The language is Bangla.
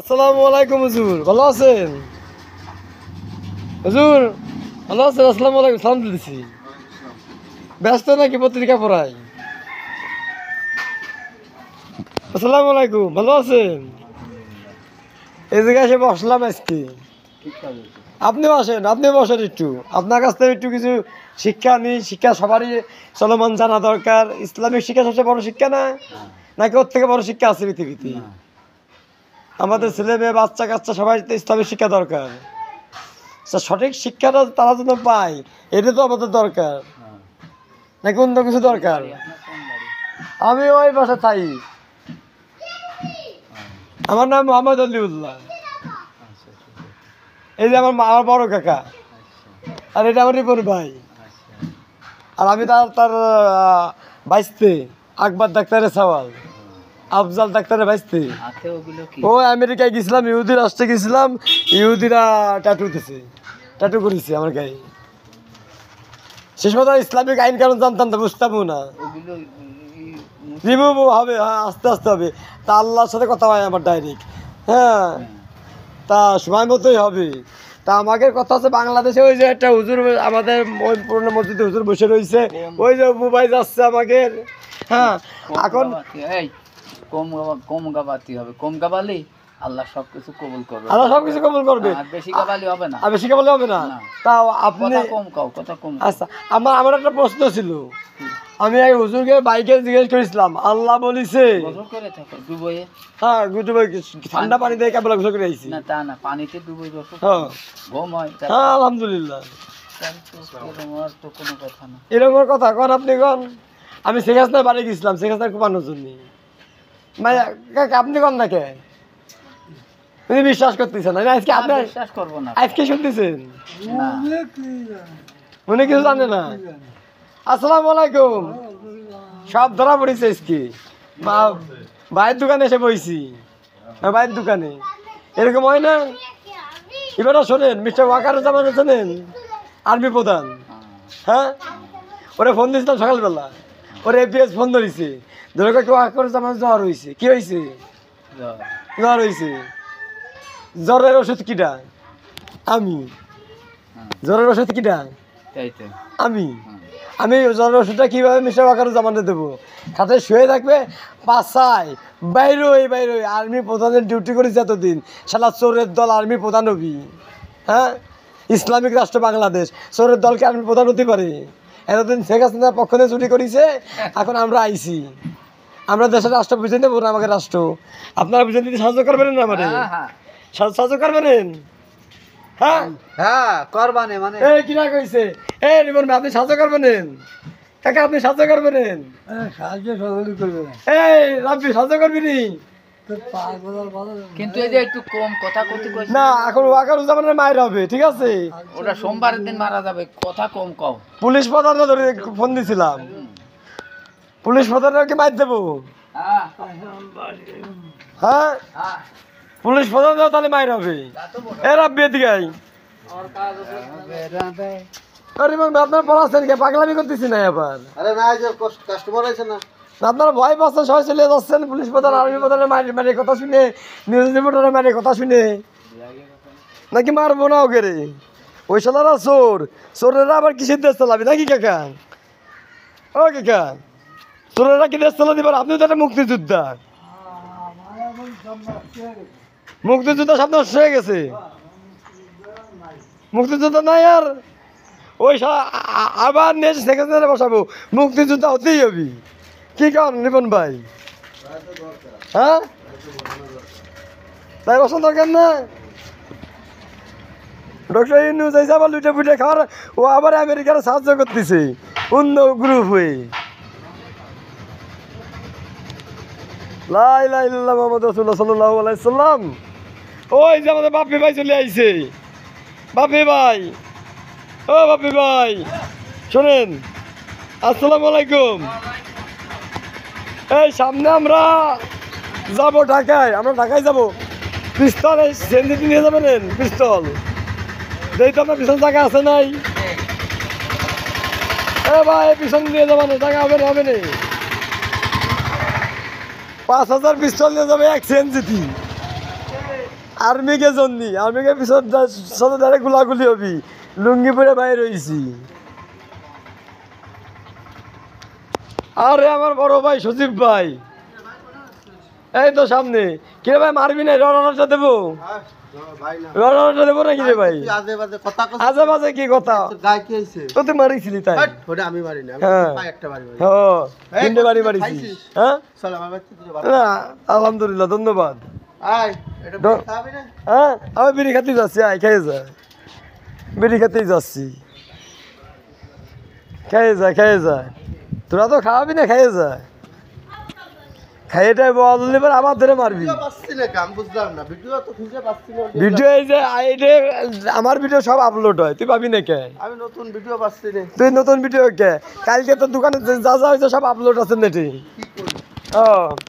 আসসালামু আলাইকুম হুজুর, ভালো আছেন? হুজুর ভালো আছেন? আসসালামু আলাইকুম, সালাম দিতেছি। ব্যস্ত নাকি পত্রিকা পড়াই? আসসালামু আলাইকুম, ভালো আছেন? এই জায়গায় এসে বসলাম আজকে। আপনিও আসেন, আপনিও বসেন একটু। আপনার কাছ থেকে একটু কিছু শিক্ষা নিই। শিক্ষা সবারই চলমান জানা দরকার। ইসলামিক শিক্ষা সবচেয়ে বড় শিক্ষা না? নাকি ওর থেকে বড় শিক্ষা আছে পৃথিবীতে? আমাদের ছেলে মেয়ে বাচ্চা কাচ্চা সবাই তো ইসলামিক শিক্ষা দরকার। সঠিক শিক্ষাটা তারা যেন পায়, এটা তো আমাদের দরকার, নাকি অন্য কিছু দরকার? আমি ওই বাসা থাই। আমার নাম মোহাম্মদ আলিউল্লাহ। এই যে আমার বড় কাকা, আর এটা আমার রিপন ভাই। আর আমি তার বাইসতে আকবর ডাক্তারের সওয়াল, আফজাল ডাক্তারের বাইসতে। ও আমেরিকায় গেছিলাম, ইহুদি রাষ্ট্রে গেছিলাম। ইহুদিরা ট্যাটু দিছে, ট্যাটু করেছে আমার গায়ে। শেষ কথা ইসলামিক আইন কারণ জানতাম না, বুঝতামও না। রিমুভ হবে, হ্যাঁ আস্তে আস্তে হবে। তা আল্লাহর সাথে কথা হয় আমার ডাইরেক্ট, হ্যাঁ। তা সময় মতোই হবে। তা আমাকে কথা আছে বাংলাদেশে ওই যে একটা হুজুর, আমাদের ওই পুরনো মসজিদে হুজুর বসে রয়েছে, ওই যে মোবাইল যাচ্ছে আমাকে, হ্যাঁ। এখন কম গাবাতি হবে, কম গাবালি আল্লাহ সবকিছু কবুল করবে। আল্লাহ সবকিছু কবুল করবে, আর বেশি গাবালি হবে না। আর বেশি গাবালি হবে না। তাও আপনি কথা কম কও, কথা কম। আচ্ছা, আমার একটা প্রশ্ন ছিল। আমি এক হুজুরকে বাইকে জিজ্ঞেস করেছিলাম, আল্লাহ বলিছে গোসল করে থাকো ডুবোয়ে? হ্যাঁ ডুবে ঠান্ডা পানি দিয়ে কেবল গোসল করে আইছি। না তা না, পানিতে ডুবোই গোসল হ্যাঁ ঘুম হয়। হ্যাঁ আলহামদুলিল্লাহ। তোমার তো কোনো কথা না। এরকম কথা কন আপনি কন। আমি শেখ হাসিনার বাড়ি গেছিলাম শেখ হাসিনার কুমানোর জন্য। আপনি কন নাকি উনি বিশ্বাস করতেছেন না? আজকে আপনি বিশ্বাস করবো না, আজকে শুনতেছেন, না। উনি কিছু জানে না। আসসালামু আলাইকুম, সব ধরা পড়েছে আজকে। ভাইয়ের দোকানে এসে বইছি, ভাইয়ের দোকানে। এরকম হয় না? এবার শোনেন, মিস্টার ওয়াকারুজ্জামান শোনেন, আর্মি প্রধান, হ্যাঁ। ওরে ফোন দিয়েছিলাম সকালবেলা, ওরে এপিএস ফোন ধরেছে, ধরে কেউ ওয়াকারুজ্জামান জ্বর হয়েছে। কি হয়েছে? জ্বর হয়েছে। জ্বরের ওষুধ কিটা? আমি। জ্বরের ওষুধ কিটা? আমি। আমি জ্বরের ওষুধটা কীভাবে মিস্টার ওয়াকারুজ্জামানে দেবো? খাতে শুয়ে থাকবে, বাসায় বাইরোই বাইরোই। আর্মি প্রধানের ডিউটি করেছে এতদিন, শালা চোরের দল আর্মি প্রধান হবি, হ্যাঁ। ইসলামিক রাষ্ট্র বাংলাদেশ, চোরের দলকে আর্মি প্রধান হতে পারে? এতদিন শেখ হাসিনার পক্ষ থেকে ছুটি করেছে, এখন আমরা আইছি। আমরা দেশের রাষ্ট্র বুঝে নেবো না, আমাকে রাষ্ট্র। আপনারা বুঝে দিতে সাহায্য করবেন না আমাদের? সাহায্য করবেন? হ্যাঁ হ্যাঁ করবানে মানে এই কিনা কইছে, এই রিমন ভাই আপনি সাহায্য করবেন? কাকা আপনি সাহায্য করবেন? সাহায্য সকলে করবে এই রাব্বি সাহায্য করবি নি? কিন্তু এই যে একটু কম কথা কইতে কইছে না, এখন ওয়াকারুজ্জামানের মায়ের হবে, ঠিক আছে? ওটা সোমবারের দিন মারা যাবে, কথা কম কও। পুলিশ প্রধানকে ধরে ফোন দিছিলাম, পুলিশ প্রধানকে মার দেবো, হ্যাঁ হ্যাঁ। হ্যাঁ পুলিশ প্রধান তাহলে মায়ের হবে। এ রাব্বি এদিকে আই। রিমন ভাই আপনার পড়াচ্ছেন কে? পাগলামি করতেছি না আবার? আরে না, যে কাস্টমার আছে না, আপনারা ভয় পাচ্ছেন, সবাই চলে যাচ্ছেন। পুলিশ প্রধান আর্মি প্রধানের মায়ের কথা শুনে, নিউজ রিপোর্টারের মায়ের কথা শুনে, নাকি মারবো না ওকে রে? ওই সালারা চোর, চোরেরা আবার কিসের দেশ চালাবি নাকি কাকা? ও কাকা, চোরেরা কি দেশ চালাতে পারে? আপনি তো একটা মুক্তিযোদ্ধা, মুক্তিযোদ্ধা সব নষ্ট হয়ে গেছে। মুক্তিযোদ্ধা নাই আর। ওই আবার নেক্সট সেকেন্ডারে বসাবো, মুক্তিযোদ্ধা হতেই হবি। কি কারণ রিপন ভাই? হ্যাঁ তাই বসার দরকার না। ডক্টর ইউনূস আইসা আবার লুটে ফুটে খাওয়ার, ও আবার আমেরিকার সাহায্য করতেছে অন্য গ্রুপ হয়ে। লা ইলাহা ইল্লাল্লাহ মুহাম্মাদুর রাসূলুল্লাহ সাল্লাল্লাহু আলাইহি সাল্লাম। ওই যে আমাদের বাপি ভাই চলে আইছে। বাপি ভাই, ও বাপি ভাই শোনেন, আসসালামু আলাইকুম। এই সামনে আমরা যাব ঢাকায়, আমরা ঢাকায় যাব। পিস্তল এই সেন্দিটি নিয়ে যাবেন? পিস্তল যেই তো আপনার পিছন জায়গা আছে নাই? এ ভাই পিছন নিয়ে যাবেন, জায়গা হবে না, হবে না। 5000 পিস্তল নিয়ে যাবে এক সেন্দিটি। আর্মিকে জন্যি আর্মিকে পিছত সাথে দাঁড়ে গুলাগুলি হবি লুঙ্গি পরে বাইরে রয়েছি। আরে আমার বড় ভাই সজীব ভাই এই তো সামনে কে ভাই মারবি না রড়াটা দেবো রড়াটা দেবো নাকি রে ভাই আজে বাজে কথা কস আজে বাজে কি কথা গায় কি হইছে তো তুই মারিছিলি তাই ওটা আমি মারি না হ্যাঁ। আমি একটা মারি ও তিনটে বাড়ি মারিছি হ্যাঁ চল আমার বাচ্চা তুই না আলহামদুলিল্লাহ ধন্যবাদ আয় এটা দ- খাবি না হ্যাঁ আমি বিড়ি খাতেই যাচ্ছি আয় খেয়ে যা বিড়ি খাতেই যাচ্ছি খেয়ে যা তোরা তো খাওয়াবি না খেয়ে যা খাইয়েটাই বললি এবার আমার ধরে মারবি ভিডিও পাচ্ছি না কাম বুঝলাম না ভিডিও তো খুঁজে পাচ্ছি না ভিডিও এই যে আমার ভিডিও সব আপলোড হয় তুই পাবি না কে আমি নতুন ভিডিও পাচ্ছি না তুই নতুন ভিডিও কে কালকে তোর দোকানে যা যা হয়েছে সব আপলোড আছে নেটে কি করি ও